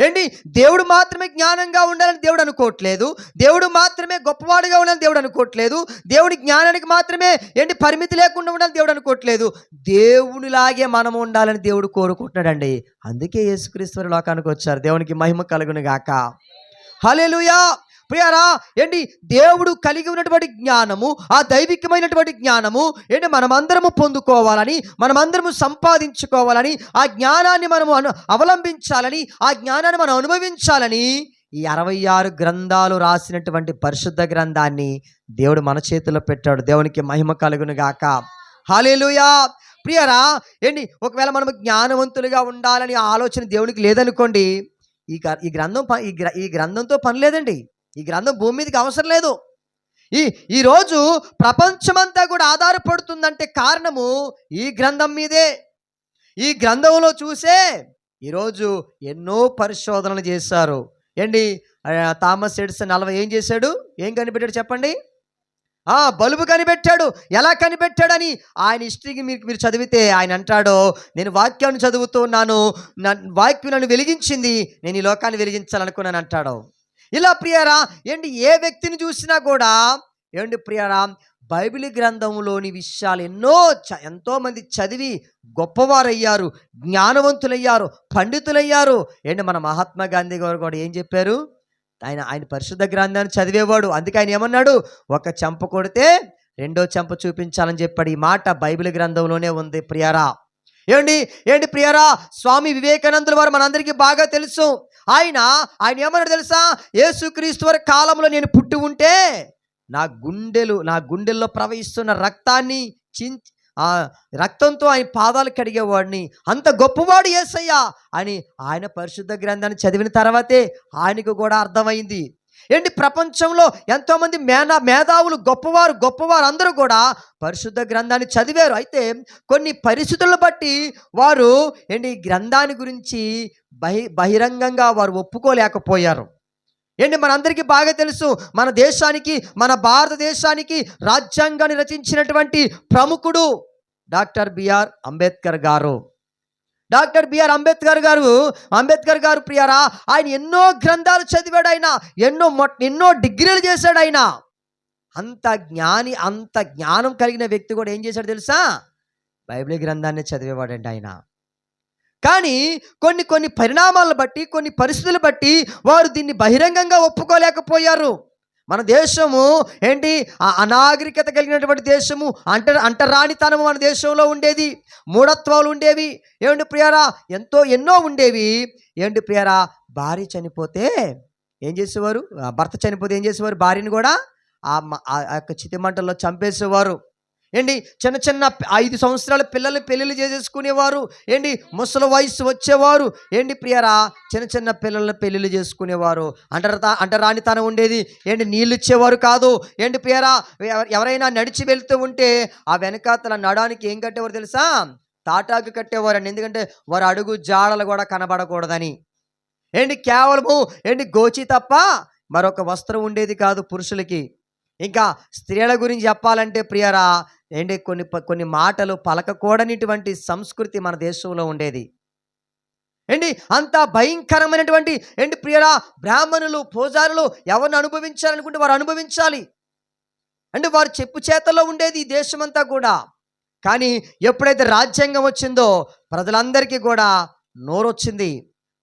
ఏంటి, దేవుడు మాత్రమే జ్ఞానంగా ఉండాలని దేవుడు అనుకోవట్లేదు. దేవుడు మాత్రమే గొప్పవాడుగా ఉండాలని దేవుడు అనుకోవట్లేదు. దేవుడి జ్ఞానానికి మాత్రమే ఏంటి పరిమితి లేకుండా ఉండాలని దేవుడు అనుకోవట్లేదు. దేవునిలాగే మనం ఉండాలని దేవుడు కోరుకుంటున్నాడండి. అందుకే యేసుక్రీస్తు వారు లోకానికి వచ్చారు. దేవునికి మహిమ కలుగును గాక. హల్లెలూయా. ప్రియారా, ఏంటి దేవుడు కలిగి ఉన్నటువంటి జ్ఞానము, ఆ దైవికమైనటువంటి జ్ఞానము ఏంటి మనమందరము పొందుకోవాలని, మనమందరము సంపాదించుకోవాలని, ఆ జ్ఞానాన్ని మనము అవలంబించాలని, ఆ జ్ఞానాన్ని మనం అనుభవించాలని ఈ 66 గ్రంథాలు రాసినటువంటి పరిశుద్ధ గ్రంథాన్ని దేవుడు మన చేతిలో పెట్టాడు. దేవునికి మహిమ కలుగును గాక. హల్లెలూయా. ప్రియరా, ఏంటి ఒకవేళ మనము జ్ఞానవంతులుగా ఉండాలని ఆలోచన దేవునికి లేదనుకోండి, ఈ గ్రంథంతో పని లేదండి. ఈ గ్రంథం భూమి మీదకి అవసరం లేదు. ఈరోజు ప్రపంచమంతా కూడా ఆధారపడుతుందంటే కారణము ఈ గ్రంథం మీదే. ఈ గ్రంథంలో చూసే ఈరోజు ఎన్నో పరిశోధనలు చేశారు. ఏంటి, థామస్ ఎడిసన్ 40 ఏం చేశాడు, ఏం కనిపెట్టాడు చెప్పండి? బల్బు కనిపెట్టాడు. ఎలా కనిపెట్టాడని ఆయన హిస్టరీకి మీరు చదివితే ఆయన అంటాడు, నేను వాక్యాన్ని చదువుతూ ఉన్నాను, నా వాక్యం నన్ను వెలిగించింది, నేను ఈ లోకాన్ని వెలిగించాలనుకున్నాను అంటాడు. ఇలా ప్రియరా, ఏంటి ఏ వ్యక్తిని చూసినా కూడా ఏంటి ప్రియరా, బైబిల్ గ్రంథంలోని విషయాలు ఎంతోమంది చదివి గొప్పవారయ్యారు, జ్ఞానవంతులయ్యారు, పండితులయ్యారు. ఏంటి మన మహాత్మా గాంధీ గారు కూడా ఏం చెప్పారు? ఆయన పరిశుద్ధ గ్రంథాన్ని చదివేవాడు. అందుకే ఆయన ఏమన్నాడు, ఒక చెంప కొడితే రెండో చెంప చూపించాలని చెప్పాడు. ఈ మాట బైబిల్ గ్రంథంలోనే ఉంది ప్రియరా. ఏంటి ప్రియరా, స్వామి వివేకానందుల వారు మనందరికీ బాగా తెలుసు. ఆయన ఏమన్నాడు తెలుసా? యేసుక్రీస్తు వారి కాలంలో నేను పుట్టి ఉంటే నా గుండెల్లో ప్రవహిస్తున్న రక్తాన్ని రక్తంతో ఆయన పాదాలు కడిగేవాడిని, అంత గొప్పవాడు యేసయ్య అని ఆయన పరిశుద్ధ గ్రంథాన్ని చదివిన తర్వాతే ఆయనకు కూడా అర్థమైంది. ఏంటి, ప్రపంచంలో ఎంతోమంది మేధావులు గొప్పవారు అందరూ కూడా పరిశుద్ధ గ్రంథాన్ని చదివారు. అయితే కొన్ని పరిస్థితులను బట్టి వారు ఏంటి గ్రంథాన్ని గురించి బహిరంగంగా వారు ఒప్పుకోలేకపోయారు. ఏంటి, మనందరికీ బాగా తెలుసు, మన దేశానికి, మన భారతదేశానికి రాజ్యాంగాన్ని రచించినటువంటి ప్రముఖుడు డాక్టర్ బిఆర్ అంబేద్కర్ గారు. అంబేద్కర్ గారు ప్రియారా, ఆయన ఎన్నో గ్రంథాలు చదివాడు. ఆయన ఎన్నో డిగ్రీలు చేశాడు. ఆయన అంత జ్ఞానం కలిగిన వ్యక్తి కూడా ఏం చేశాడు తెలుసా? బైబిల్ గ్రంథాన్ని చదివేవాడండి ఆయన. కానీ కొన్ని పరిణామాలను బట్టి, కొన్ని పరిస్థితులు బట్టి వారు దీన్ని బహిరంగంగా ఒప్పుకోలేకపోయారు. మన దేశము ఏంటి, అనాగరికత కలిగినటువంటి దేశము, అంటరానితనము మన దేశంలో ఉండేది, మూఢత్వాలు ఉండేవి. ఏమిటి ప్రియారా, ఎన్నో ఉండేవి. ఏంటి ప్రియారా, భార్య చనిపోతే ఏం చేసేవారు? భర్త చనిపోతే ఏం చేసేవారు? భార్యని కూడా ఆ యొక్క చితిమంటల్లో చంపేసేవారు. ఏంటి, చిన్న 5 సంవత్సరాల పిల్లల్ని పెళ్ళిళ్ళు చేసేసుకునేవారు. ఏంటి, ముసలి వయసు వచ్చేవారు. ఏంటి ప్రియరా, చిన్న పిల్లల్ని పెళ్ళిళ్ళు చేసుకునేవారు. అంటరానితనం ఉండేది. ఏంటి, నీళ్ళు ఇచ్చేవారు కాదు. ఏంటి ప్రియరా, ఎవరైనా నడిచి వెళ్తూ ఉంటే ఆ వెనకాతల నడానికి ఏం కట్టేవారు తెలుసా? తాటాకు కట్టేవారండి. ఎందుకంటే వారు అడుగు జాడలు కూడా కనబడకూడదని. ఏంటి, కేవలము గోచి తప్ప మరొక వస్త్రం ఉండేది కాదు పురుషులకి. ఇంకా స్త్రీల గురించి చెప్పాలంటే ప్రియరా, కొన్ని మాటలు పలకకూడనిటువంటి సంస్కృతి మన దేశంలో ఉండేది. అంత భయంకరమైనటువంటి ప్రియరా, బ్రాహ్మణులు, పూజారులు ఎవరిని అనుభవించాలనుకుంటే వారు అనుభవించాలి. వారు చెప్పు చేతల్లో ఉండేది ఈ దేశమంతా కూడా. కానీ ఎప్పుడైతే రాజ్యాంగం వచ్చిందో ప్రజలందరికీ కూడా నోరొచ్చింది,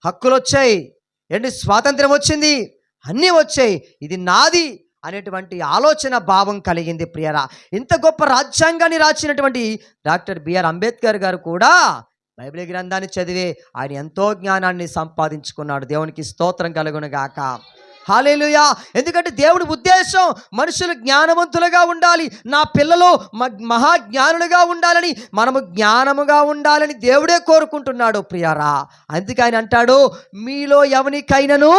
హక్కులు వచ్చాయి, స్వాతంత్రం వచ్చింది, అన్నీ వచ్చాయి, ఇది నాది అనేటువంటి ఆలోచన భావం కలిగింది ప్రియరా. ఇంత గొప్ప రాజ్యాంగాన్ని రాసినటువంటి డాక్టర్ బిఆర్ అంబేద్కర్ గారు కూడా బైబిల్ గ్రంథాన్ని చదివే ఆయన ఎంతో జ్ఞానాన్ని సంపాదించుకున్నాడు. దేవునికి స్తోత్రం కలుగును గాక. హల్లెలూయా. ఎందుకంటే దేవుడి ఉద్దేశం మనుషులు జ్ఞానవంతులుగా ఉండాలి, నా పిల్లలు మహాజ్ఞానులుగా ఉండాలని, మనము జ్ఞానముగా ఉండాలని దేవుడే కోరుకుంటున్నాడు ప్రియారా. అందుకే ఆయన అంటాడు, మీలో ఎవనికైనను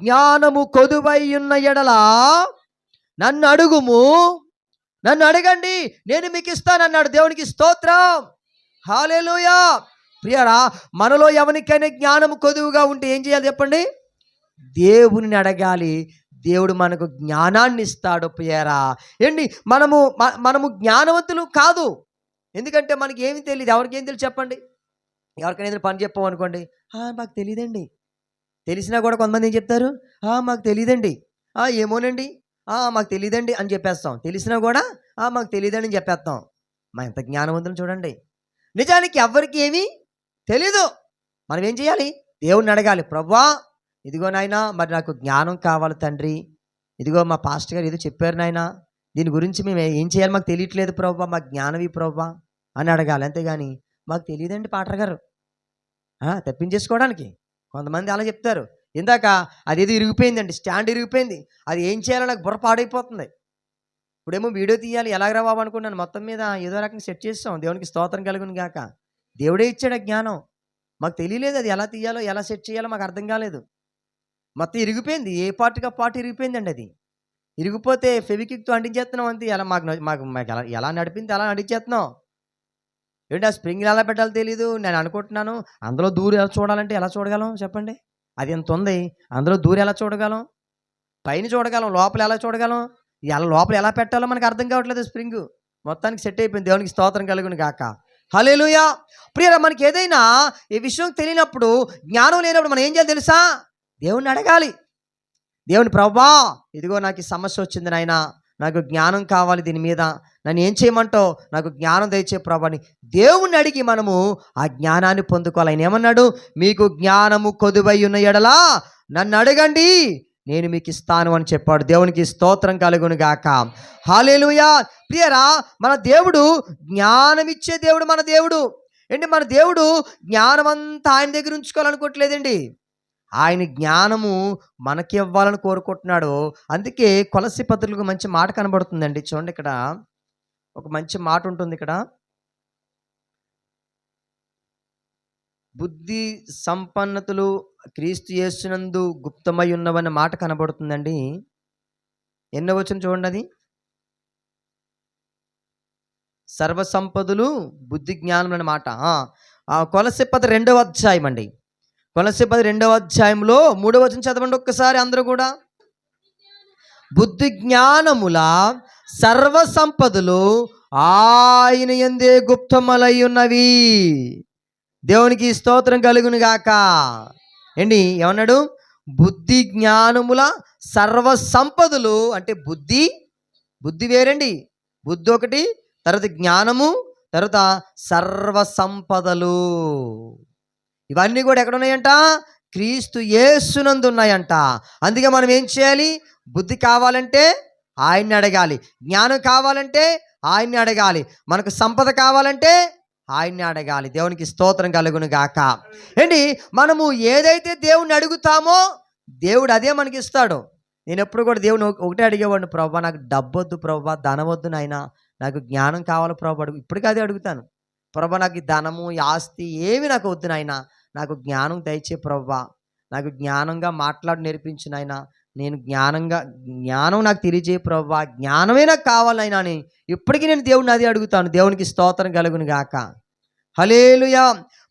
జ్ఞానము కొదువై ఉన్న ఎడల నన్ను అడగండి, నేను మీకు ఇస్తానన్నాడు. దేవునికి స్తోత్రం. హల్లెలూయా. ప్రియారా, మనలో ఎవరికైనా జ్ఞానము కొదువుగా ఉంటే ఏం చేయాలి చెప్పండి? దేవుని అడగాలి. దేవుడు మనకు జ్ఞానాన్ని ఇస్తాడు ప్రియారా. మనము జ్ఞానవంతులు కాదు. ఎందుకంటే మనకి ఏమి తెలియదు. ఎవరికి ఏం తెలియదు చెప్పండి? ఎవరికైనా పని చెప్పామనుకోండి, మాకు తెలియదండి, తెలిసినా కూడా కొంతమంది ఏం చెప్తారు, మాకు తెలియదండి, ఏమోనండి, మాకు తెలియదండి అని చెప్పేస్తాం. తెలిసినా కూడా మాకు తెలియదండి అని చెప్పేస్తాం. ఎంత జ్ఞానవంతులు చూడండి. నిజానికి ఎవ్వరికి ఏమీ తెలీదు. మనం ఏం చేయాలి? దేవుణ్ణి అడగాలి. ప్రభువా, ఇదిగో నాయనా, మరి నాకు జ్ఞానం కావాలి తండ్రి. ఇదిగో మా పాస్టర్ గారు ఏదో చెప్పారు నాయనా, దీని గురించి మేము ఏం చేయాలి మాకు తెలియట్లేదు ప్రభువా, మాకు జ్ఞానం ఇవ్వు ప్రభువా అని అడగాలి. అంతేగాని మాకు తెలియదండి పాటర్ గారు తప్పించేసుకోవడానికి కొంతమంది అలా చెప్తారు. ఇందాక అదేదో ఇరిగిపోయిందండి, స్టాండ్ ఇరిగిపోయింది, అది ఏం చేయాలో నాకు బుర్ర పాడైపోతుంది. ఇప్పుడేమో వీడియో తీయాలి, ఎలాగరా బాబు అనుకున్నాను. మొత్తం మీద ఏదో రకంగా సెట్ చేస్తాం. దేవునికి స్తోత్రం కలుగును గాక. దేవుడే ఇచ్చాడు ఆ జ్ఞానం. మాకు తెలియలేదు అది ఎలా తీయాలో, ఎలా సెట్ చేయాలో మాకు అర్థం కాలేదు. మొత్తం ఇరిగిపోయింది, ఏ పార్ట్గా పార్ట్ ఇరిగిపోయిందండి. అది ఇరిగిపోతే ఫెవిక్విక్తో అంటించేస్తున్నాం అంతే. ఎలా మాకు మాకు మాకు ఎలా ఎలా నడిపింది అలా నడిచేస్తున్నాం. ఏంటి ఆ స్ప్రింగ్లు ఎలా పెట్టాలో తెలీదు. నేను అనుకుంటున్నాను, అందులో దూరి ఎలా చూడాలంటే ఎలా చూడగలం చెప్పండి? అది ఎంత ఉంది, అందులో దూరి ఎలా చూడగలం? పైన చూడగలం, లోపల ఎలా చూడగలం? ఎలా లోపల ఎలా పెట్టాలో మనకు అర్థం కావట్లేదు. స్ప్రింగ్ మొత్తానికి సెట్ అయిపోయింది. దేవునికి స్తోత్రం కలుగును గాక. హల్లెలూయా. ప్రియరా, మనకి ఏదైనా ఈ విషయం తెలియనప్పుడు, జ్ఞానం లేనప్పుడు మనం ఏం చేయాలి తెలుసా? దేవుణ్ణి అడగాలి. దేవుని ప్రభువా, ఇదిగో నాకు ఈ సమస్య వచ్చింది నాయనా, నాకు జ్ఞానం కావాలి, దీని మీద నన్ను ఏం చేయమంటావు, నాకు జ్ఞానం దయచే ప్రభు అని దేవుణ్ణి అడిగి మనము ఆ జ్ఞానాన్ని పొందుకోవాలి. ఆయన ఏమన్నాడు? మీకు జ్ఞానము కొదువై ఉన్న ఎడలా నన్ను అడగండి, నేను మీకు ఇస్తాను అని చెప్పాడు. దేవునికి స్తోత్రం కలుగును గాక. హల్లెలూయా. ప్రియరా, మన దేవుడు జ్ఞానమిచ్చే దేవుడు. మన దేవుడు ఏంటి? మన దేవుడు జ్ఞానమంతా ఆయన దగ్గర ఉంచుకోవాలనుకోవట్లేదండి. ఆయన జ్ఞానము మనకి ఇవ్వాలని కోరుకుంటున్నాడు. అందుకే కొలస్సీ పత్రికలో మంచి మాట కనబడుతుందండి. చూడండి, ఇక్కడ ఒక మంచి మాట ఉంటుంది. ఇక్కడ బుద్ధి సంపన్నతులు క్రీస్తు యేసునందు గుప్తమై ఉన్నవన్న మాట కనబడుతుందండి. ఎన్నో వచనం చూడండి, అది సర్వసంపదలు బుద్ధి జ్ఞానం అన్నమాట. కొలస్సీ పత్రిక 2వ అధ్యాయం అండి. కొలస్సీ పత్రిక 2వ అధ్యాయంలో 3వ వచనం చదవండి ఒక్కసారి అందరూ కూడా. బుద్ధి జ్ఞానముల సర్వ సంపదలు ఆయన యందే గుప్తములై ఉన్నవి. దేవునికి స్తోత్రం కలుగును గాక. ఏంటి ఏమన్నాడు? బుద్ధి జ్ఞానముల సర్వ సంపదలు అంటే బుద్ధి, బుద్ధి వేరండి. బుద్ధి ఒకటి, తర్వాత జ్ఞానము, తర్వాత సర్వ సంపదలు. ఇవన్నీ కూడా ఎక్కడ ఉన్నాయంట? క్రీస్తు యేసునందు ఉన్నాయంట. అందుకే మనం ఏం చేయాలి? బుద్ధి కావాలంటే ఆయన్ని అడగాలి, జ్ఞానం కావాలంటే ఆయన్ని అడగాలి, మనకు సంపద కావాలంటే ఆయన్ని అడగాలి. దేవునికి స్తోత్రం కలుగును గాక. ఏంటి, మనము ఏదైతే దేవుణ్ణి అడుగుతామో దేవుడు అదే మనకి ఇస్తాడు. నేను ఎప్పుడు కూడా దేవుని ఒకటే అడిగేవాడిని, ప్రభా నాకు డబ్బొద్దు ప్రభా, ధనవద్దు నాయనా, నాకు జ్ఞానం కావాలి ప్రభా. ఇప్పటికీ అదే అడుగుతాను. ప్రభా నాకు ఈ ధనము, ఈ ఆస్తి ఏమి నాకు వద్దు నాయనా, నాకు జ్ఞానం దయచే ప్రభా, నాకు జ్ఞానంగా మాట్లాడి నేర్పించు నాయనా, నేను జ్ఞానం నాకు తెలియజేయ ప్రభా, జ్ఞానమే నాకు కావాలైనా అని ఇప్పటికీ నేను దేవుడిని అదే అడుగుతాను. దేవునికి స్తోత్రం కలుగును గాక. హల్లెలూయా.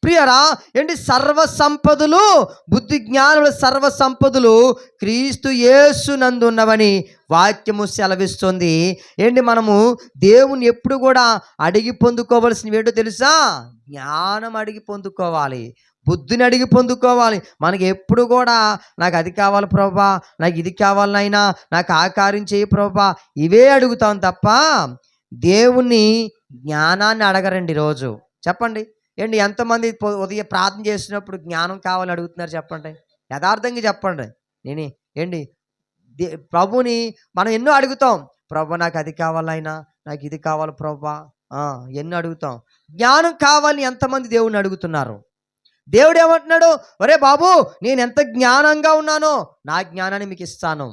ప్రియరా, ఏంటి సర్వ సంపదలు, బుద్ధి జ్ఞానుల సర్వ సంపదలు క్రీస్తు యేసునందు ఉన్నవని వాక్యము సెలవిస్తుంది. ఏంటి, మనము దేవుని ఎప్పుడు కూడా అడిగి పొందుకోవలసినవి ఏంటో తెలుసా? జ్ఞానం అడిగి పొందుకోవాలి, బుద్ధిని అడిగి పొందుకోవాలి. మనకి ఎప్పుడు కూడా నాకు అది కావాలి ప్రభా, నాకు ఇది కావాలి నాయనా, నాకు ఆ కార్యం చేయి ప్రభా, ఇవే అడుగుతాం తప్ప దేవుని జ్ఞానాన్ని అడగరండి. రోజు చెప్పండి, ఏంటి ఎంతమంది ఉదయం ప్రార్థన చేసినప్పుడు జ్ఞానం కావాలని అడుగుతున్నారు చెప్పండి? యథార్థంగా చెప్పండి. నేను ఏంటి ప్రభుని మనం ఎన్నో అడుగుతాం, ప్రభా నాకు అది కావాలైనా, నాకు ఇది కావాలి ప్రభా, ఎన్నో అడుగుతాం. జ్ఞానం కావాలని ఎంతమంది దేవుని అడుగుతున్నారు? దేవుడు ఏమంటున్నాడు? ఒరే బాబు, నేను ఎంత జ్ఞానంగా ఉన్నానో నా జ్ఞానాన్ని మీకు ఇస్తాను,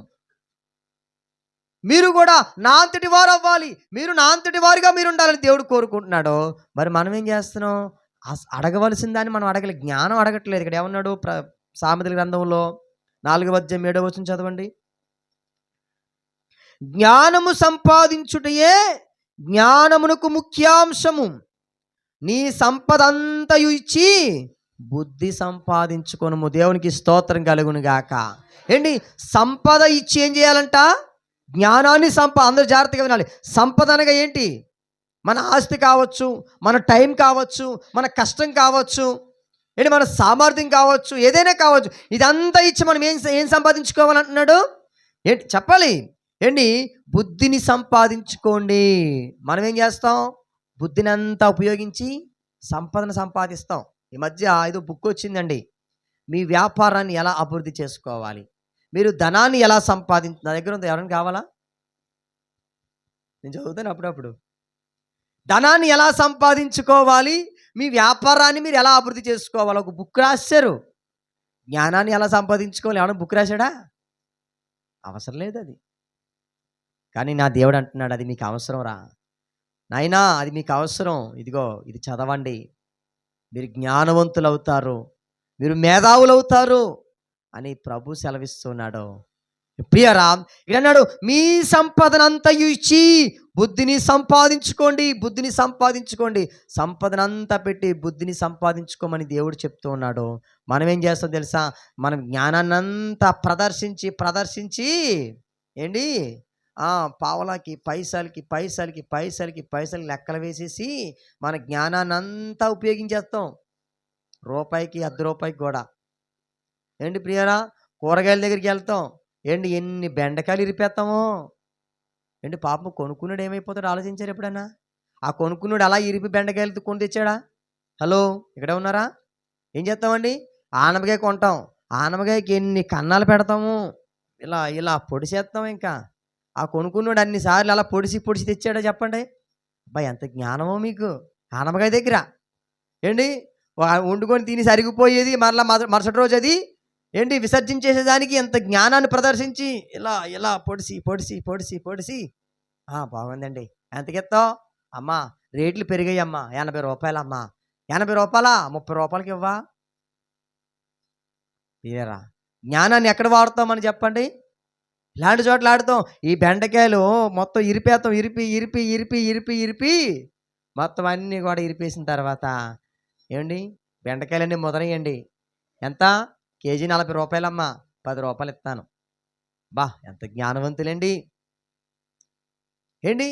మీరు కూడా నా అంతటి వారు అవ్వాలి, మీరు నా అంతటి వారుగా మీరు ఉండాలని దేవుడు కోరుకుంటున్నాడు. మరి మనం ఏం చేస్తున్నాం? అడగవలసిన దాన్ని మనం అడగలేదు, జ్ఞానం అడగట్లేదు. ఇక్కడ ఏమన్నాడు? సామెతల గ్రంథంలో 4వ అధ్యాయం 7వ వచనం చదవండి. జ్ఞానము సంపాదించుటయే జ్ఞానమునకు ముఖ్యాంశము, నీ సంపద అంతయు ఇచ్చి బుద్ధి సంపాదించుకొనుము. దేవునికి స్తోత్రం కలుగును గాక. ఏంటి, సంపద ఇచ్చి ఏం చేయాలంట? జ్ఞానాన్ని అందరూ జాగ్రత్తగా వినాలి. సంపద అనగా ఏంటి? మన ఆస్తి కావచ్చు, మన టైం కావచ్చు, మన కష్టం కావచ్చు, ఏంటి మన సామర్థ్యం కావచ్చు, ఏదైనా కావచ్చు, ఇదంతా ఇచ్చి మనం ఏం ఏం సంపాదించుకోవాలంటున్నాడు? ఏంటి చెప్పాలి? ఏంటి? బుద్ధిని సంపాదించుకోండి. మనం ఏం చేస్తాం? బుద్ధినంతా ఉపయోగించి సంపదను సంపాదిస్తాం. ఈ మధ్య ఏదో బుక్ వచ్చిందండి. మీ వ్యాపారాన్ని ఎలా అభివృద్ధి చేసుకోవాలి? మీరు ధనాన్ని ఎలా నా దగ్గర ఉంది, ఎవరైనా కావాలా? నేను చదువుతాను అప్పుడప్పుడు. ధనాన్ని ఎలా సంపాదించుకోవాలి? మీ వ్యాపారాన్ని మీరు ఎలా అభివృద్ధి చేసుకోవాలి? ఒక బుక్ రాశారు. జ్ఞానాన్ని ఎలా సంపాదించుకోవాలి? ఎవరైనా బుక్ రాశాడా? అవసరం లేదది. కానీ నా దేవుడు అంటున్నాడు, అది మీకు అవసరం రా నాయనా, అది మీకు అవసరం. ఇదిగో ఇది చదవండి. మీరు జ్ఞానవంతులవుతారు, మీరు మేధావులవుతారు అని ప్రభు సెలవిస్తున్నాడు. ప్రియరా, ఇక్కడన్నాడు మీ సంపదనంతయు ఇచ్చి బుద్ధిని సంపాదించుకోండి, బుద్ధిని సంపాదించుకోండి. సంపదనంతా పెట్టి బుద్ధిని సంపాదించుకోమని దేవుడు చెప్తూ ఉన్నాడు. మనం ఏం చేస్తాం తెలుసా? మనం జ్ఞానాన్నంతా ప్రదర్శించి ప్రదర్శించి ఏంటి పావలాకి పైసలకి పైసలకి పైసలకి పైసలకి లెక్కలు వేసేసి మన జ్ఞానాన్నంతా ఉపయోగించేస్తాం. రూపాయికి అర్ధ రూపాయికి కూడా. ఏంటి ప్రియరా, కూరగాయల దగ్గరికి వెళ్తాం. ఏంటి ఎన్ని బెండకాయలు ఇరిపేస్తామో. ఏంటి పాపం కొనుక్కున్నాడు ఏమైపోతాడో ఆలోచించారు ఎప్పుడన్నా? ఆ కొనుక్కున్నాడు అలా ఇరిపి బెండకాయలు కొని తెచ్చాడా? హలో, ఇక్కడే ఉన్నారా? ఏం చేస్తామండి? ఆనపకాయ కొంటాం. ఆనపకాయకి ఎన్ని కన్నాలు పెడతాము. ఇలా ఇలా పొడిసేస్తాం. ఇంకా ఆ కొనుక్కున్నాడు అన్నిసార్లు అలా పొడిసి పొడిసి తెచ్చాడో చెప్పండి. అబ్బా, ఎంత జ్ఞానమో మీకు ఆనపకాయ దగ్గర. ఏంటి వండుకొని తిని సరిగిపోయేది, మరలా మరుసటి రోజు అది ఏంటి విసర్జించేసేదానికి ఎంత జ్ఞానాన్ని ప్రదర్శించి ఇలా ఇలా పొడిసి పొడిసి పొడిసి పొడిసి బాగుందండి. ఎంతకెత్తావు? అమ్మా రేట్లు పెరిగాయి అమ్మా, 80 రూపాయలమ్మా. 80 రూపాయలా? 30 రూపాయలకి ఇవ్వా? తీరా జ్ఞానాన్ని ఎక్కడ వాడతామని చెప్పండి? ఇలాంటి చోట్ల ఆడుతాం. ఈ బెండకాయలు మొత్తం ఇరిపేస్తాం. ఇరిపి ఇరిపి ఇరిపి ఇరిపి ఇరిపి మొత్తం అన్నీ కూడా ఇరిపేసిన తర్వాత ఏమండి బెండకాయలన్నీ ముదరయండి. ఎంత? కేజీ 40 రూపాయలమ్మా, 10 రూపాయలు ఇస్తాను. బా, ఎంత జ్ఞానవంతులండి. ఏంటి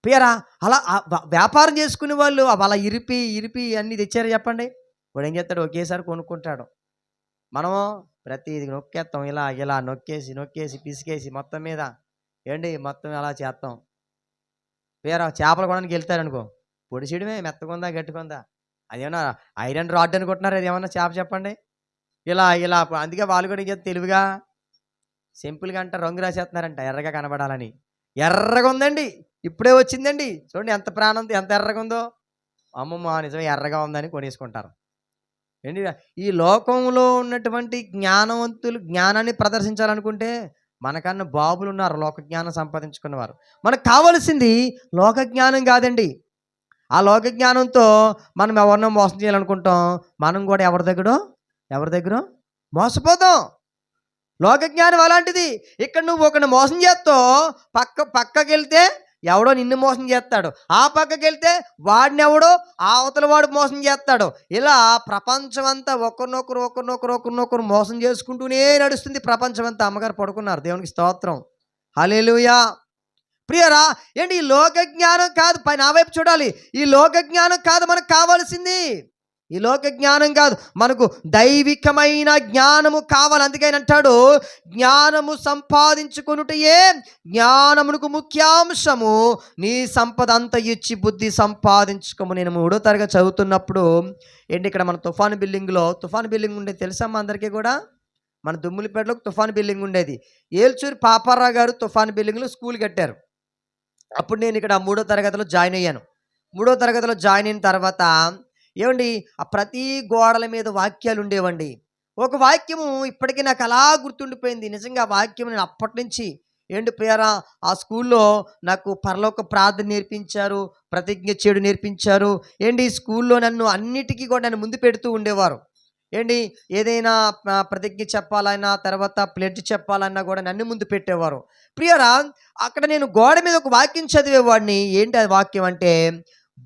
పేరా అలా వ్యాపారం చేసుకునే వాళ్ళు అలా ఇరిపి ఇరిపి అన్నీ తెచ్చారు చెప్పండి. వాడు ఏం చేస్తాడు? ఒకేసారి కొనుక్కుంటాడు. మనము ప్రతిది నొక్కేస్తాం. ఇలా ఇలా నొక్కేసి నొక్కేసి పిసికేసి మొత్తం మీద ఏంటి మొత్తం అలా చేస్తాం. పేరా చేపలు కొనడానికి వెళ్తారనుకో, పొడిచేయడమే. మెత్తకుందా గట్టుకుందా, అదేమన్నా ఐరన్ రాడ్ అనుకుంటున్నారు? అది ఏమన్నా చేప చెప్పండి? ఇలా ఇలా అందుకే వాళ్ళు కూడా ఇంకా తెలివిగా సింపుల్గా అంట రంగు రాసేస్తున్నారంట ఎర్రగా కనబడాలని. ఎర్రగా ఉందండి, ఇప్పుడే వచ్చిందండి, చూడండి ఎంత ప్రాణం, ఎంత ఎర్రగా ఉందో. అమ్మమ్మ నిజమే ఎర్రగా ఉందని కొనేసుకుంటారు. ఏంటి ఈ లోకంలో ఉన్నటువంటి జ్ఞానవంతులు జ్ఞానాన్ని ప్రదర్శించాలనుకుంటే మనకన్నా బాబులు ఉన్నారు లోక జ్ఞానం సంపాదించుకున్నవారు. మనకు కావలసింది లోక జ్ఞానం కాదండి. ఆ లోక జ్ఞానంతో మనం ఎవరినో మోసం చేయాలనుకుంటాం. మనం కూడా ఎవరి దగ్గర మోసపోతాం. లోక జ్ఞానం అలాంటిది. ఇక్కడ నువ్వు ఒకరిని మోసం చేస్తావు, పక్కకి వెళ్తే ఎవడో నిన్ను మోసం చేస్తాడు. ఆ పక్కకి వెళ్తే వాడినెవడో అవతల వాడు మోసం చేస్తాడు. ఇలా ప్రపంచం అంతా ఒకరినొకరు మోసం చేసుకుంటూనే నడుస్తుంది ప్రపంచం అంతా. అమ్మగారు పడుకున్నారు, దేవునికి స్తోత్రం, హల్లెలూయా. ప్రియరా, ఏంటి ఈ లోక జ్ఞానం కాదు, నా వైపు చూడాలి. ఈ లోక జ్ఞానం కాదు మనకు కావాల్సింది. ఈ లోక జ్ఞానం కాదు, మనకు దైవికమైన జ్ఞానము కావాలి. అందుకని అంటాడు, జ్ఞానము సంపాదించుకొనుటయే జ్ఞానమునకు ముఖ్యాంశము, నీ సంపద అంత ఇచ్చి బుద్ధి సంపాదించుకోము. నేను 3వ తరగతి చదువుతున్నప్పుడు ఏంటి ఇక్కడ మన తుఫాను బిల్డింగ్ ఉండేది తెలుసమ్మా అందరికీ కూడా. మన దుమ్ములపేటలో తుఫాను బిల్డింగ్ ఉండేది. ఏల్చూరి పాపారావు గారు తుఫాను బిల్డింగ్లో స్కూల్ కట్టారు. అప్పుడు నేను ఇక్కడ 3వ తరగతిలో జాయిన్ అయ్యాను. 3వ తరగతిలో జాయిన్ అయిన తర్వాత ఏమండి ఆ ప్రతి గోడల మీద వాక్యాలు ఉండేవండి. ఒక వాక్యము ఇప్పటికీ నాకు అలా గుర్తుండిపోయింది. నిజంగా ఆ వాక్యం నేను అప్పటి నుంచి ఏంటి ప్రియరా, ఆ స్కూల్లో నాకు పరలోక ప్రార్థన నేర్పించారు, ప్రతిజ్ఞ చేయడం నేర్పించారు. ఏంటి స్కూల్లో నన్ను అన్నిటికీ కూడా నన్ను ముందు పెడుతూ ఉండేవారు. ఏంటి ఏదైనా ప్రతిజ్ఞ చెప్పాలన్నా, తర్వాత ప్లెడ్జ్ చెప్పాలన్నా కూడా నన్ను ముందు పెట్టేవారు. ప్రియరా, అక్కడ నేను గోడ మీద ఒక వాక్యం చదివేవాడిని. ఏంటి అది వాక్యం అంటే,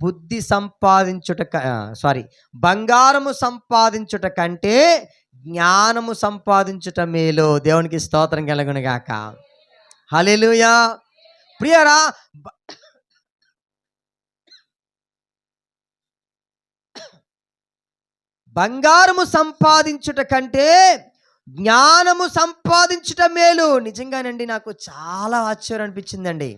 బుద్ధి సంపాదించుట బంగారము సంపాదించుట కంటే జ్ఞానము సంపాదించుట మేలు. దేవునికి స్తోత్రం కలుగును గాక, హల్లెలూయా. ప్రియరా, బంగారము సంపాదించుట కంటే జ్ఞానము సంపాదించుట మేలు. నిజంగానండి, నాకు చాలా ఆశ్చర్యం అనిపించిందండి.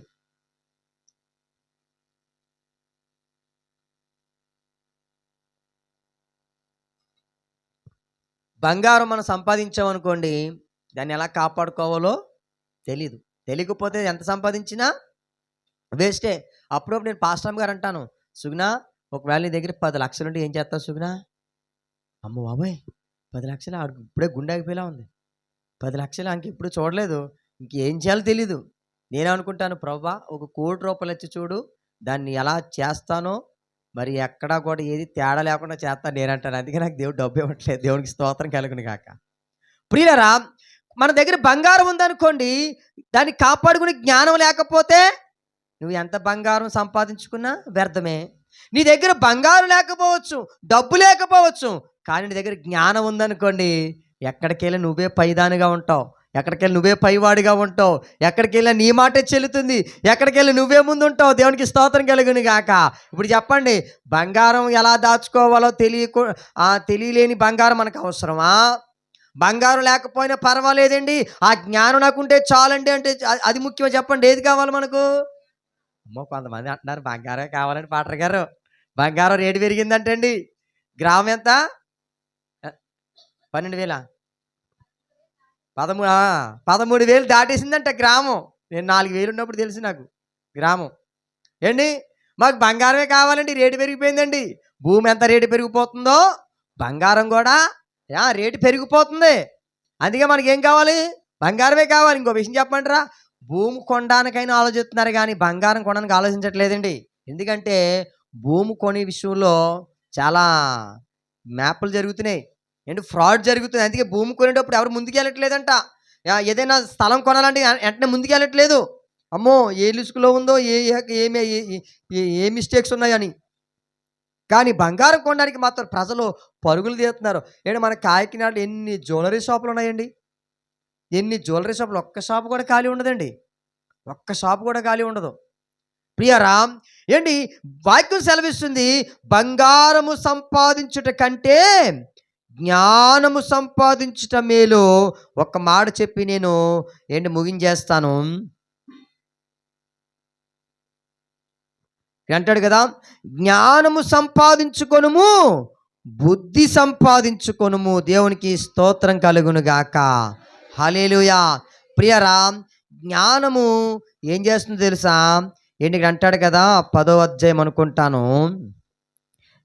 బంగారం మనం సంపాదించామనుకోండి, దాన్ని ఎలా కాపాడుకోవాలో తెలీదు. తెలియకపోతే ఎంత సంపాదించినా వేస్టే. అప్పుడప్పుడు నేను పాస్టర్ గారు అంటాను, సుగుణ, ఒకవేళ నీ దగ్గర 10 లక్షలు ఉంటే ఏం చేస్తావు సుగుణ? అమ్మ బాబోయ్, 10 లక్షలు, ఆడికి ఇప్పుడే గుండె ఆగిపోయేలా ఉంది. 10 లక్షలు ఇంకెప్పుడు చూడలేదు, ఇంకేం చేయాలో తెలీదు. నేను అనుకుంటాను, ప్రభా, ఒక ₹1,00,00,000 వచ్చి చూడు, దాన్ని ఎలా చేస్తానో మరి ఎక్కడా కూడా ఏది తేడా లేకుండా చేస్తాను నేనంటాను. అందుకే నాకు దేవుడు డబ్బు ఇవ్వట్లేదు. దేవునికి స్తోత్రం కలుగును గాక. ప్రియులరా, మన దగ్గర బంగారం ఉందనుకోండి, దాన్ని కాపాడుకునే జ్ఞానం లేకపోతే నువ్వు ఎంత బంగారం సంపాదించుకున్నా వ్యర్థమే. నీ దగ్గర బంగారం లేకపోవచ్చు, డబ్బు లేకపోవచ్చు, కానీ నీ దగ్గర జ్ఞానం ఉందనుకోండి, ఎక్కడికెళ్ళి నువ్వే పైదానిగా ఉంటావు, ఎక్కడికెళ్ళి నువ్వే పైవాడిగా ఉంటావు, ఎక్కడికెళ్ళి నీ మాటే చెల్లుతుంది, ఎక్కడికెళ్ళి నువ్వే ముందు ఉంటావు. దేవునికి స్తోత్రం కలుగును గాక. ఇప్పుడు చెప్పండి, బంగారం ఎలా దాచుకోవాలో తెలియలేని బంగారం మనకు అవసరమా? బంగారం లేకపోయినా పర్వాలేదండి, ఆ జ్ఞానం నాకుంటే చాలండి అంటే అది ముఖ్యమా? చెప్పండి, ఏది కావాలి మనకు? అమ్మో, కొంతమంది అంటున్నారు బంగారం కావాలని. పాటర్ గారు, బంగారం రేటు పెరిగిందంటే అండి, గ్రామం ఎంత? 12,000, 13,000 దాటేసిందంట గ్రామం. నేను 4,000 ఉన్నప్పుడు తెలిసి నాకు గ్రామం. ఏండి, మాకు బంగారమే కావాలండి, రేటు పెరిగిపోయిందండి. భూమి ఎంత రేటు పెరిగిపోతుందో బంగారం కూడా రేటు పెరిగిపోతుంది. అందుకే మనకేం కావాలి? బంగారమే కావాలి. ఇంకో విషయం చెప్పమంటారా? భూమి కొనడానికైనా ఆలోచిస్తున్నారు కానీ బంగారం కొనడానికి ఆలోచించట్లేదండి. ఎందుకంటే భూమి కొనే విషయంలో చాలా మ్యాప్లు జరుగుతున్నాయి, ఏంటి ఫ్రాడ్ జరుగుతుంది. అందుకే భూమి కొనేటప్పుడు ఎవరు ముందుకు వెళ్ళట్లేదంట. ఏదైనా స్థలం కొనాలంటే వెంటనే ముందుకు వెళ్ళట్లేదు. అమ్మో, ఏ లిస్టులో ఉందో, ఏమి ఏ మిస్టేక్స్ ఉన్నాయని. కానీ బంగారం కొనడానికి మాత్రం ప్రజలు పరుగులు తీస్తున్నారు. ఏంటి, మన కాకినాడలో ఎన్ని జ్యువెలరీ షాపులు ఉన్నాయండి, ఎన్ని జ్యువెలరీ షాపులు. ఒక్క షాపు కూడా ఖాళీ ఉండదండి, ఒక్క షాపు కూడా ఖాళీ ఉండదు. ప్రియరా, ఏంటి వాక్యం సెలవిస్తుంది, బంగారము సంపాదించుట కంటే జ్ఞానము సంపాదించుట మేలు. ఒక్క మాట చెప్పి నేను ముగించేస్తాను. అంటాడు కదా, జ్ఞానము సంపాదించుకొనుము, బుద్ధి సంపాదించుకొనుము. దేవునికి స్తోత్రం కలుగును గాక. హల్లెలూయా. ప్రియరా, జ్ఞానము ఏం చేస్తుందో తెలుసా? ఇక్కడ అంటాడు కదా, 10వ అధ్యాయం అనుకుంటాను,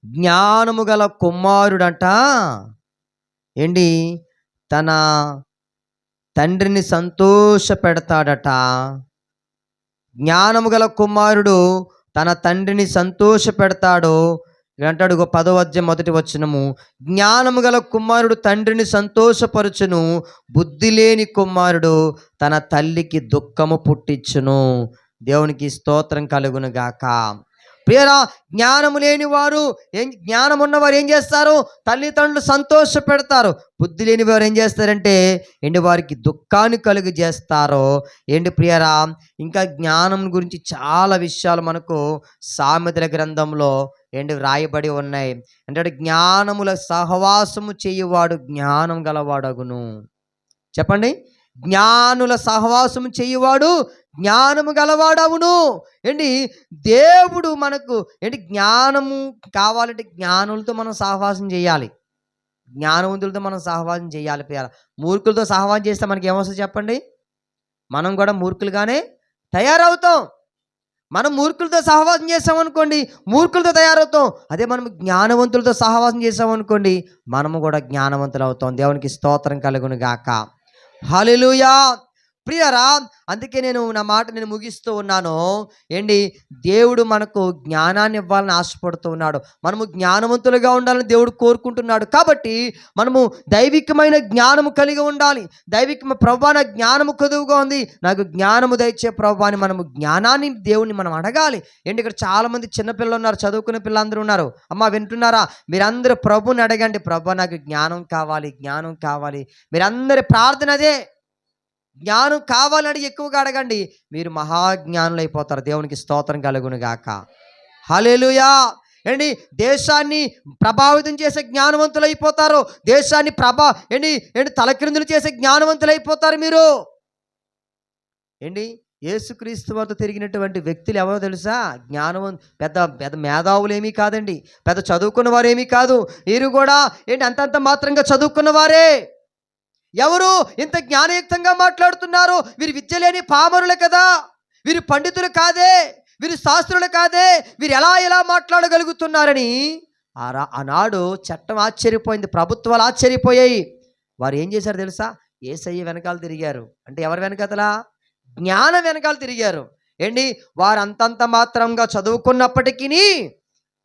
జ్ఞానము గల కుమారుడంట తన తండ్రిని సంతోష పెడతాడట. జ్ఞానము గల కుమారుడు తన తండ్రిని సంతోష పెడతాడు అంటాడు. 10వ అధ్యాయం 1వ వచనము, జ్ఞానము గల కుమారుడు తండ్రిని సంతోషపరచును, బుద్ధి లేని కుమారుడు తన తల్లికి దుఃఖము పుట్టించును. దేవునికి స్తోత్రం కలుగును గాక. ప్రియరా, జ్ఞానము లేని వారు జ్ఞానం ఉన్నవారు ఏం చేస్తారు? తల్లిదండ్రులు సంతోష పెడతారు. బుద్ధి లేని వారు ఏం చేస్తారంటే వారికి దుఃఖాన్ని కలుగు చేస్తారు. ప్రియరా, ఇంకా జ్ఞానం గురించి చాలా విషయాలు మనకు సామెతల గ్రంథంలో వ్రాయబడి ఉన్నాయి. అంటే జ్ఞానముల సహవాసము చేయువాడు జ్ఞానం గలవాడగును. చెప్పండి, జ్ఞానుల సహవాసము చేయువాడు జ్ఞానము గలవాడవును. దేవుడు మనకు జ్ఞానము కావాలంటే జ్ఞానులతో మనం సహవాసం చేయాలి, జ్ఞానవంతులతో మనం సహవాసం చేయాలి. మూర్ఖులతో సహవాసం చేస్తే మనకి ఏమొస్తుంది చెప్పండి? మనం కూడా మూర్ఖులుగానే తయారవుతాం. మనం మూర్ఖులతో సహవాసం చేసామనుకోండి, మూర్ఖులతో తయారవుతాం. అదే మనం జ్ఞానవంతులతో సహవాసం చేసామనుకోండి, మనము కూడా జ్ఞానవంతులు అవుతాం. దేవునికి స్తోత్రం కలుగును గాక. హల్లెలూయా. ప్రియరా, అందుకే నేను నా మాట ముగిస్తూ ఉన్నాను. దేవుడు మనకు జ్ఞానాన్ని ఇవ్వాలని ఆశపడుతూ ఉన్నాడు. మనము జ్ఞానవంతులుగా ఉండాలని దేవుడు కోరుకుంటున్నాడు. కాబట్టి మనము దైవికమైన జ్ఞానము కలిగి ఉండాలి. ప్రభువా, నా జ్ఞానము కొదువుగా ఉంది, నాకు జ్ఞానము దయచే ప్రభువా అని మనము జ్ఞానాన్ని దేవుని మనం అడగాలి. ఇక్కడ చాలామంది చిన్నపిల్లలు ఉన్నారు, చదువుకునే పిల్లలందరూ ఉన్నారు. అమ్మ, వింటున్నారా? మీరందరూ ప్రభుని అడగండి, ప్రభువా నాకు జ్ఞానం కావాలి, జ్ఞానం కావాలి. మీరందరి ప్రార్థన అదే, జ్ఞానం కావాలని ఎక్కువగా అడగండి, మీరు మహాజ్ఞానులు అయిపోతారు. దేవునికి స్తోత్రం కలుగును గాక. హల్లెలూయా. ఏంటి దేశాన్ని ప్రభావితం చేసే జ్ఞానవంతులు అయిపోతారు. దేశాన్ని ఏంటి ఏంటి తలక్రిందులు చేసే జ్ఞానవంతులు అయిపోతారు మీరు. ఏంటి యేసుక్రీస్తు వారితో తిరిగినటువంటి వ్యక్తులు ఎవరో తెలుసా? పెద్ద పెద్ద మేధావులు ఏమీ కాదండి, పెద్ద చదువుకున్న వారేమీ కాదు. వీరు కూడా ఏంటి అంతంత మాత్రంగా చదువుకున్న వారే. ఎవరు ఇంత జ్ఞానయుక్తంగా మాట్లాడుతున్నారు? వీరు విద్య లేని పామరులు కదా, వీరు పండితులు కాదే, వీరు శాస్త్రులు కాదే, వీరు ఎలా మాట్లాడగలుగుతున్నారని ఆనాడు చట్టం ఆశ్చర్యపోయింది, ప్రభుత్వాలు ఆశ్చర్యపోయాయి. వారు ఏం చేశారు తెలుసా? యేసయ్య వెనకాల తిరిగారు. అంటే ఎవరి వెనకాతలా? జ్ఞానం వెనకాల తిరిగారు. ఏంటి వారు అంతంత మాత్రంగా చదువుకున్నప్పటికీ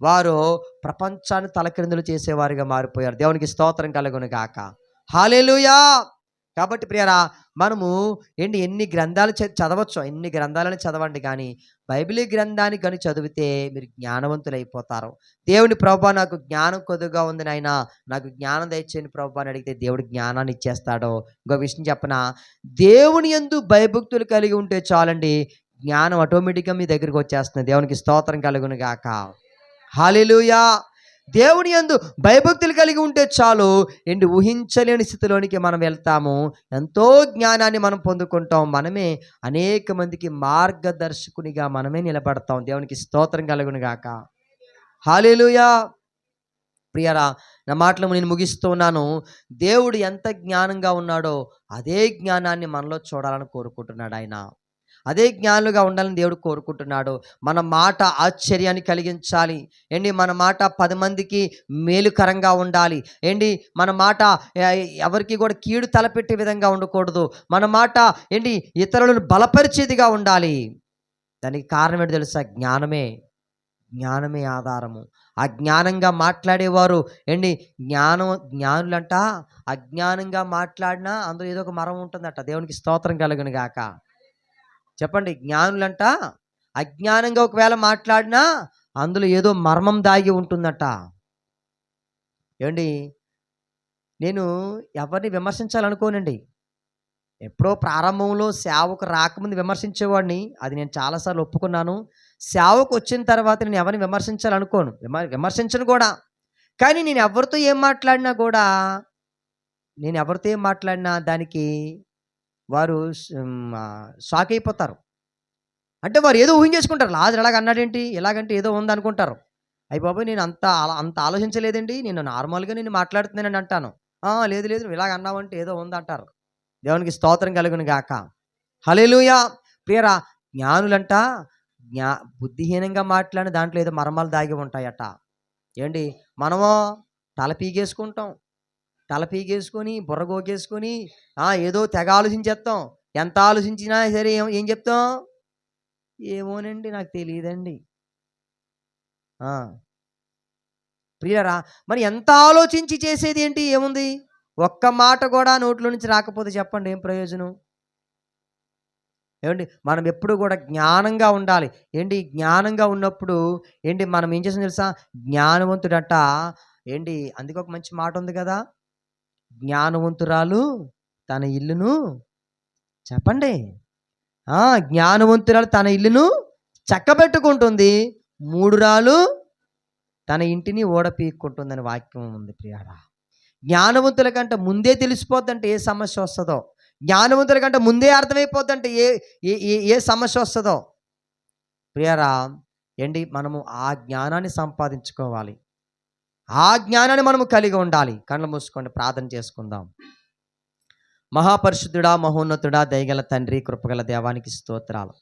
వారు ప్రపంచాన్ని తలక్రిందులు చేసేవారుగా మారిపోయారు. దేవునికి స్తోత్రం కలుగును గాక. హల్లెలూయా. కాబట్టి ప్రియరా, మనము ఎన్ని గ్రంథాలు చదవచ్చు, ఎన్ని గ్రంథాలని చదవండి, కానీ బైబిల్ గ్రంథాన్ని కానీ చదివితే మీరు జ్ఞానవంతులు అయిపోతారు. దేవుని ప్రభువా నాకు జ్ఞానం కొద్దిగా ఉంది నాయన, నాకు జ్ఞానం దయచేయండి ప్రభువా అని అడిగితే దేవుడు జ్ఞానాన్ని ఇచ్చేస్తాడు. ఇంకో విషయం చెప్పనా, దేవుని యందు భయభక్తులు కలిగి ఉంటే చాలండి, జ్ఞానం ఆటోమేటిక్గా మీ దగ్గరికి వచ్చేస్తుంది. దేవునికి స్తోత్రం కలుగును గాక. హల్లెలూయా. దేవుని యందు భయభక్తులు కలిగి ఉంటే చాలు, ఊహించలేని స్థితిలోనికి మనం వెళ్తాము. ఎంతో జ్ఞానాన్ని మనం పొందుకుంటాం. మనమే అనేక మందికి మార్గదర్శకునిగా మనమే నిలబడతాం. దేవునికి స్తోత్రం కలుగును గాక. హల్లెలూయా. ప్రియరా, నా మాటలు నేను ముగిస్తూ ఉన్నాను. దేవుడు ఎంత జ్ఞానంగా ఉన్నాడో అదే జ్ఞానాన్ని మనలో చూడాలని కోరుకుంటున్నాడు ఆయన. అదే జ్ఞానులుగా ఉండాలని దేవుడు కోరుకుంటున్నాడు. మన మాట ఆశ్చర్యాన్ని కలిగించాలి. మన మాట 10 మందికి మేలుకరంగా ఉండాలి. మన మాట ఎవరికి కూడా కీడు తలపెట్టే విధంగా ఉండకూడదు. మన మాట ఇతరులను బలపరిచేదిగా ఉండాలి. దానికి కారణం ఏంటి తెలుసా? జ్ఞానమే ఆధారము. ఆ జ్ఞానంగా మాట్లాడేవారు జ్ఞానులంట అజ్ఞానంగా మాట్లాడినా అందులో ఏదో ఒక మరం ఉంటుందట. దేవునికి స్తోత్రం కలుగును గాక. చెప్పండి, జ్ఞానులంట అజ్ఞానంగా ఒకవేళ మాట్లాడినా అందులో ఏదో మర్మం దాగి ఉంటుందట. నేను ఎవరిని విమర్శించాలనుకోనండి. ఎప్పుడో ప్రారంభంలో సేవకు రాకముందు విమర్శించేవాడిని, అది నేను చాలాసార్లు ఒప్పుకున్నాను. సేవకు వచ్చిన తర్వాత నేను ఎవరిని విమర్శించాలనుకోను, విమర్శించను కూడా. కానీ నేను ఎవరితో ఏం మాట్లాడినా దానికి వారు షాక్ అయిపోతారు. అంటే వారు ఏదో ఊహించేసుకుంటారు. లాజరు ఎలాగ అన్నాడేంటి, ఎలాగంటే ఏదో ఉందనుకుంటారు. అయ్య బాబోయ్, నేను అంత ఆలోచించలేదండి, నేను నార్మల్గా నేను మాట్లాడుతున్నానని అంటాను. లేదు నువ్వు ఇలాగ అన్నావంటే ఏదో ఉందంటారు. దేవునికి స్తోత్రం కలుగును గాక. హల్లెలూయా. ప్రియరా, జ్ఞానులంట బుద్ధిహీనంగా మాట్లాడిన దాంట్లో ఏదో మర్మాలు దాగి ఉంటాయట. మనమో తల పీగేసుకొని బుర్ర గోకేసుకొని ఏదో తెగ ఆలోచించేస్తాం. ఎంత ఆలోచించినా సరే ఏం చెప్తాం? ఏమోనండి, నాకు తెలియదండి. ప్రియరా, మరి ఎంత ఆలోచించి చేసేది ఏంటి? ఏముంది? ఒక్క మాట కూడా నోట్లో నుంచి రాకపోతే చెప్పండి ఏం ప్రయోజనం? మనం ఎప్పుడు కూడా జ్ఞానంగా ఉండాలి. జ్ఞానంగా ఉన్నప్పుడు మనం ఏం చేసాం తెలుసా? జ్ఞానవంతుడట అందుకే ఒక మంచి మాట ఉంది కదా, జ్ఞానవంతురాలు తన ఇల్లును చెప్పండి జ్ఞానవంతురాలు తన ఇల్లును చక్కబెట్టుకుంటుంది, మూఢురాలు తన ఇంటిని ఓడపీక్కుంటుందని వాక్యం ఉంది. ప్రియారా, జ్ఞానవంతుల కంటే ముందే తెలిసిపోద్దంటే ఏ సమస్య వస్తుందో, జ్ఞానవంతుల కంటే ముందే అర్థమైపోద్దంటే ఏ సమస్య వస్తుందో. ప్రియారా, మనము ఆ జ్ఞానాన్ని సంపాదించుకోవాలి. ఆ జ్ఞానాన్ని మనము కలిగి ఉండాలి. కళ్ళు మూసుకోండి, ప్రార్థన చేసుకుందాం. మహాపరిశుద్ధుడా, మహోన్నతుడా, దయగల తండ్రి, కృపగల దేవానికి స్తోత్రాలు.